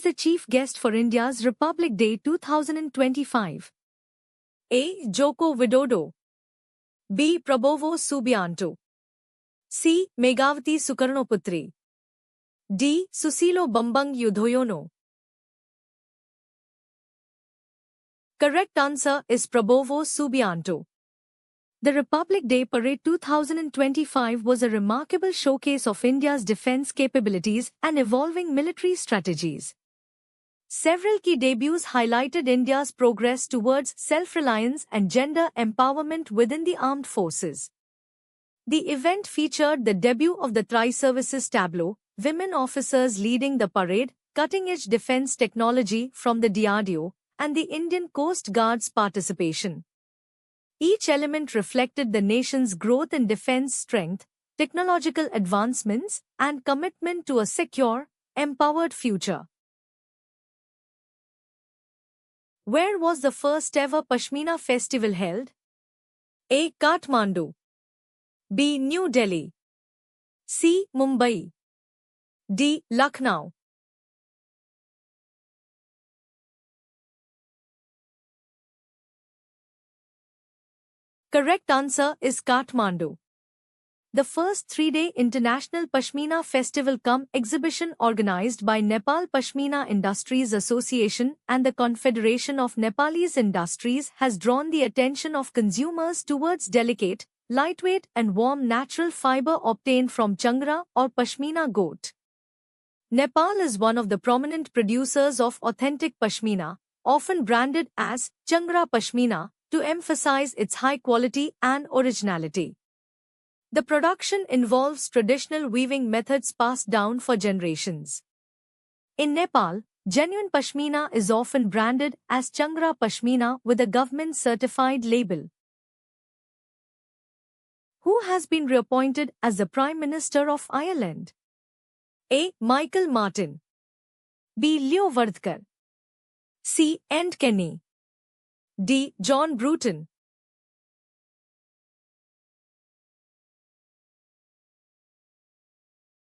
the chief guest for India's Republic Day 2025? A. Joko Widodo. B. Prabowo Subianto. C. Megawati Sukarnoputri. D. Susilo Bambang Yudhoyono. Correct answer is Prabowo Subianto. The Republic Day Parade 2025 was a remarkable showcase of India's defense capabilities and evolving military strategies. Several key debuts highlighted India's progress towards self-reliance and gender empowerment within the armed forces. The event featured the debut of the Tri-Services Tableau, women officers leading the parade, cutting-edge defense technology from the DRDO, and the Indian Coast Guard's participation. Each element reflected the nation's growth in defense strength, technological advancements, and commitment to a secure, empowered future. Where was the first ever Pashmina festival held? A. Kathmandu. B. New Delhi. C. Mumbai. D. Lucknow. Correct answer is Kathmandu. The first three-day International Pashmina Festival exhibition organized by Nepal Pashmina Industries Association and the Confederation of Nepalese Industries has drawn the attention of consumers towards delicate, lightweight and warm natural fiber obtained from Changra or Pashmina goat. Nepal is one of the prominent producers of authentic Pashmina, often branded as Changra Pashmina, to emphasize its high quality and originality. The production involves traditional weaving methods passed down for generations. In Nepal, genuine Pashmina is often branded as Changra Pashmina with a government-certified label. Who has been reappointed as the Prime Minister of Ireland? A. Michael Martin. B. Leo Varadkar. C. Enda Kenny. D. John Bruton.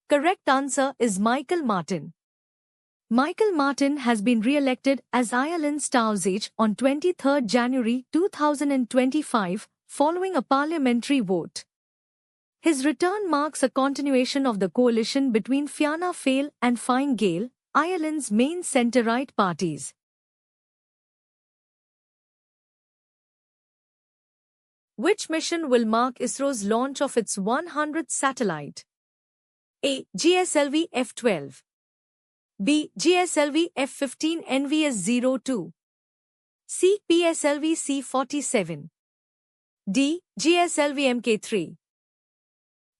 Correct answer is Michael Martin. Michael Martin has been re-elected as Ireland's Taoiseach on 23 January 2025, following a parliamentary vote. His return marks a continuation of the coalition between Fianna Fáil and Fine Gael, Ireland's main centre-right parties. Which mission will mark ISRO's launch of its 100th satellite? A. GSLV F-12. B. GSLV F-15 NVS-02. C. PSLV C-47. D. GSLV Mk3.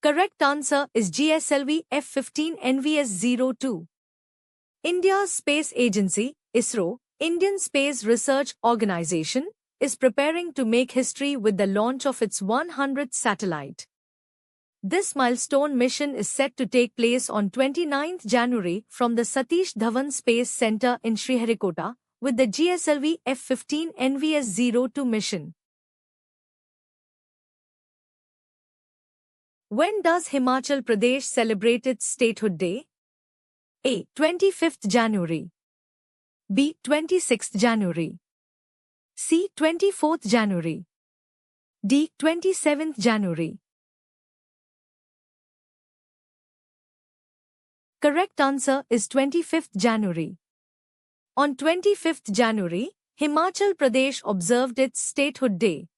Correct answer is GSLV F-15 NVS-02. India's space agency, ISRO, Indian Space Research Organisation, is preparing to make history with the launch of its 100th satellite. This milestone mission is set to take place on 29 January from the Satish Dhawan Space Centre in Sriharikota, with the GSLV F-15 NVS-02 mission. When does Himachal Pradesh celebrate its statehood day? A. 25th January. B. 26th January. C. 24th January. D. 27th January. Correct answer is 25th January. On 25th January, Himachal Pradesh observed its statehood day.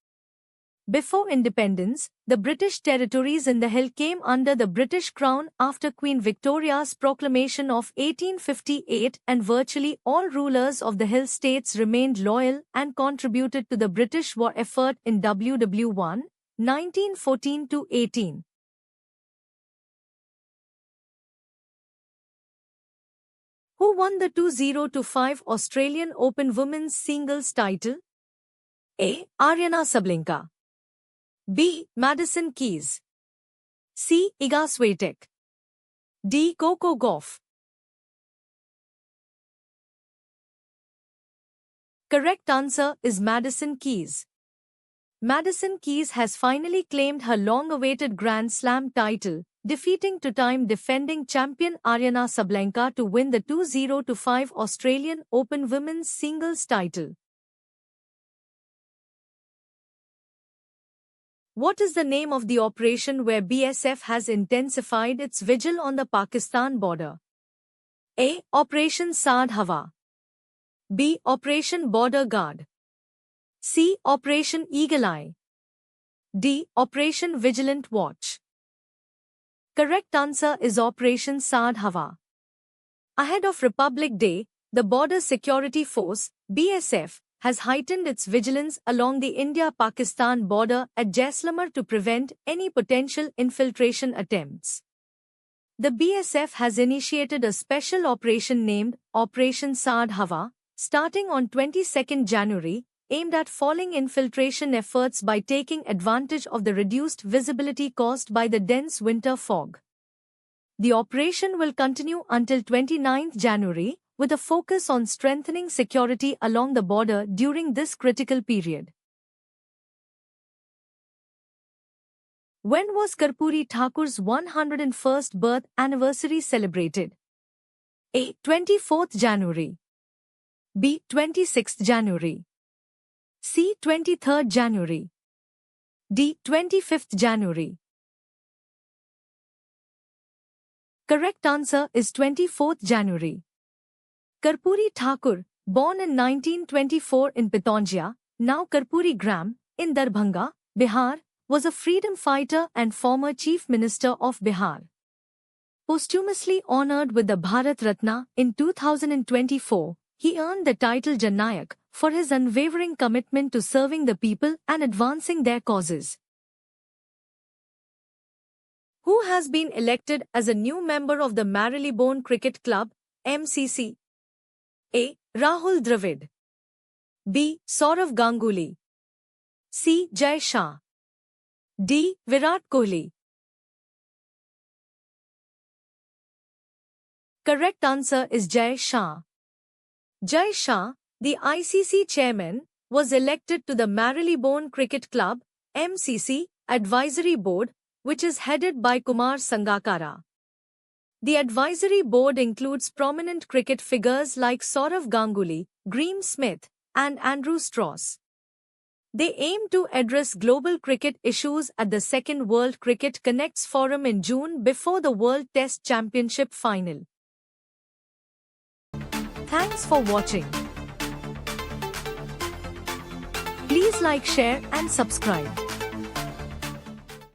Before independence, the British territories in the hill came under the British Crown after Queen Victoria's proclamation of 1858, and virtually all rulers of the hill states remained loyal and contributed to the British war effort in WW1, 1914-18. Who won the 2025 Australian Open Women's Singles title? A. Aryana Sabalenka. B. Madison Keys. C. Iga Swiatek. D. Coco Gauff. Correct answer is Madison Keys. Madison Keys has finally claimed her long-awaited Grand Slam title, defeating two-time defending champion Aryana Sabalenka to win the 2025 Australian Open Women's Singles title. What is the name of the operation where BSF has intensified its vigil on the Pakistan border? A. Operation Saad Hawa. B. Operation Border Guard. C. Operation Eagle Eye. D. Operation Vigilant Watch. Correct answer is Operation Saad Hawa. Ahead of Republic Day, the Border Security Force, BSF, has heightened its vigilance along the India-Pakistan border at Jaisalmer to prevent any potential infiltration attempts. The BSF has initiated a special operation named Operation Saad Hawa, starting on 22 January, aimed at foiling infiltration efforts by taking advantage of the reduced visibility caused by the dense winter fog. The operation will continue until 29 January, with a focus on strengthening security along the border during this critical period. When was Karpuri Thakur's 101st birth anniversary celebrated? A. 24th January. B. 26th January. C. 23rd January. D. 25th January. Correct answer is 24th January. Karpuri Thakur, born in 1924 in Pitonjia, now Karpuri Gram, in Darbhanga, Bihar, was a freedom fighter and former Chief Minister of Bihar. Posthumously honored with the Bharat Ratna in 2024, he earned the title Jannayak for his unwavering commitment to serving the people and advancing their causes. Who has been elected as a new member of the Marylebone Cricket Club, MCC? A. Rahul Dravid. B. Sourav Ganguly. C. Jai Shah. D. Virat Kohli. Correct answer is Jai Shah. Jai Shah, the ICC chairman, was elected to the Marylebone Cricket Club, MCC, Advisory Board, which is headed by Kumar Sangakkara. The advisory board includes prominent cricket figures like Sourav Ganguly, Graeme Smith, and Andrew Strauss. They aim to address global cricket issues at the Second World Cricket Connects Forum in June before the World Test Championship final. Thanks for watching. Please like, share, and subscribe.